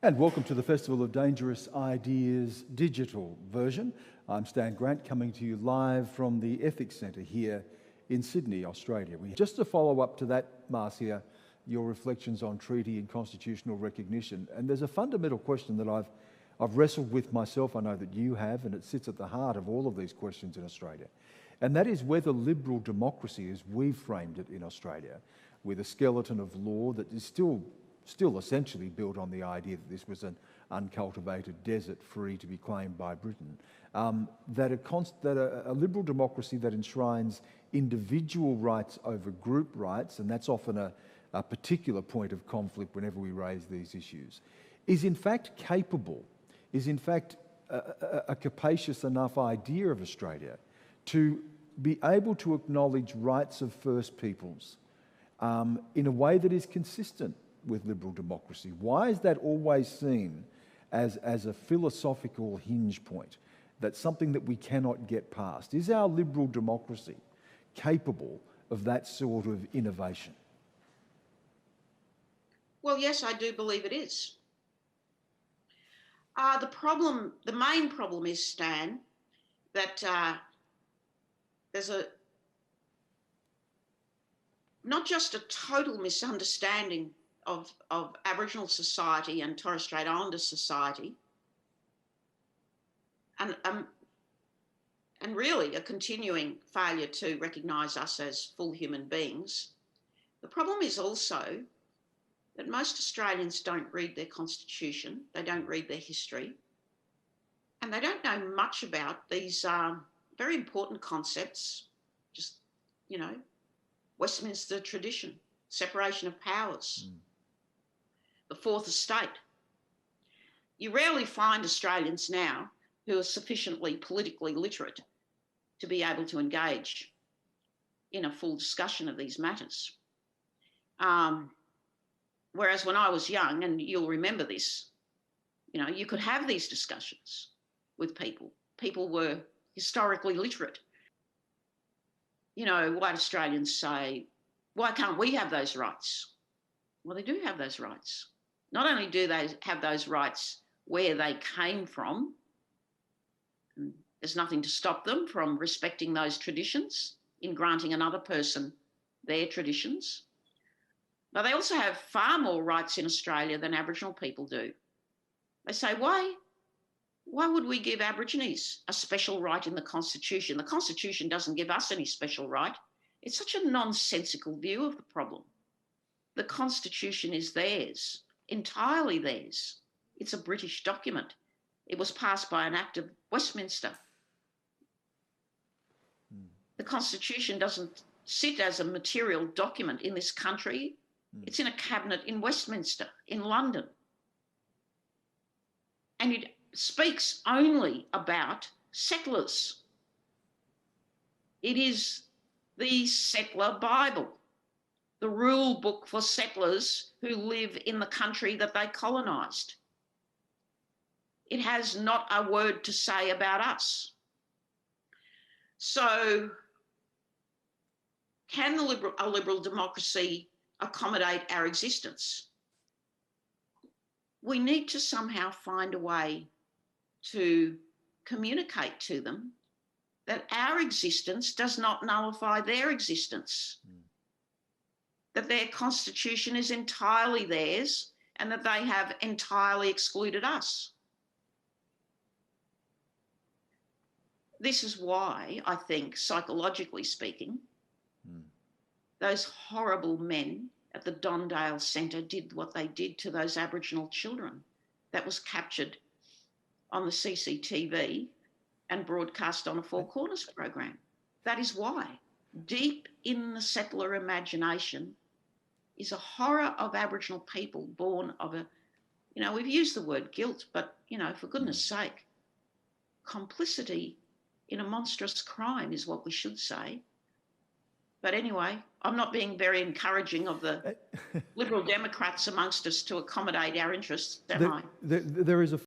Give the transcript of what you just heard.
And welcome to the Festival of Dangerous Ideas digital version. I'm Stan Grant, coming to you live from the Ethics Centre here in Sydney, Australia. Just to follow up to that, Marcia, your reflections on treaty and constitutional recognition. And there's a fundamental question that I've wrestled with myself, I know that you have, and it sits at the heart of all of these questions in Australia. And that is whether liberal democracy, as we've framed it in Australia, with a skeleton of law that is still essentially built on the idea that this was an uncultivated desert free to be claimed by Britain, that a liberal democracy that enshrines individual rights over group rights, and that's often a particular point of conflict whenever we raise these issues, is in fact capable, is in fact a capacious enough idea of Australia to be able to acknowledge rights of First Peoples in a way that is consistent with liberal democracy. Why is that always seen as a philosophical hinge point, that's something that we cannot get past? Is our liberal democracy capable of that sort of innovation? Well, yes, I do believe it is. The main problem is, Stan, that there's not just a total misunderstanding of Aboriginal society and Torres Strait Islander society, and really a continuing failure to recognise us as full human beings. The problem is also that most Australians don't read their constitution, they don't read their history, and they don't know much about these very important concepts, just, Westminster tradition, separation of powers, the Fourth Estate. You rarely find Australians now who are sufficiently politically literate to be able to engage in a full discussion of these matters. Whereas when I was young, and you'll remember this, you could have these discussions with people. People were historically literate. White Australians say, why can't we have those rights? Well, they do have those rights. Not only do they have those rights where they came from, there's nothing to stop them from respecting those traditions in granting another person their traditions, but they also have far more rights in Australia than Aboriginal people do. They say, why would we give Aborigines a special right in the Constitution? The Constitution doesn't give us any special right. It's such a nonsensical view of the problem. The Constitution is theirs, entirely theirs. It's a British document. It was passed by an Act of Westminster. The Constitution doesn't sit as a material document in this country. It's in a cabinet in Westminster, in London. And it speaks only about settlers. It is the settler Bible, the rule book for settlers who live in the country that they colonised. It has not a word to say about us. So can a liberal democracy accommodate our existence? We need to somehow find a way to communicate to them that our existence does not nullify their existence, that their constitution is entirely theirs and that they have entirely excluded us. This is why I think, psychologically speaking, those horrible men at the Dondale Centre did what they did to those Aboriginal children. That was captured on the CCTV and broadcast on a Four Corners program. That is why. Deep in the settler imagination is a horror of Aboriginal people born of we've used the word guilt, but, for goodness sake, complicity in a monstrous crime is what we should say. But anyway, I'm not being very encouraging of the Liberal Democrats amongst us to accommodate our interests, am I? There is a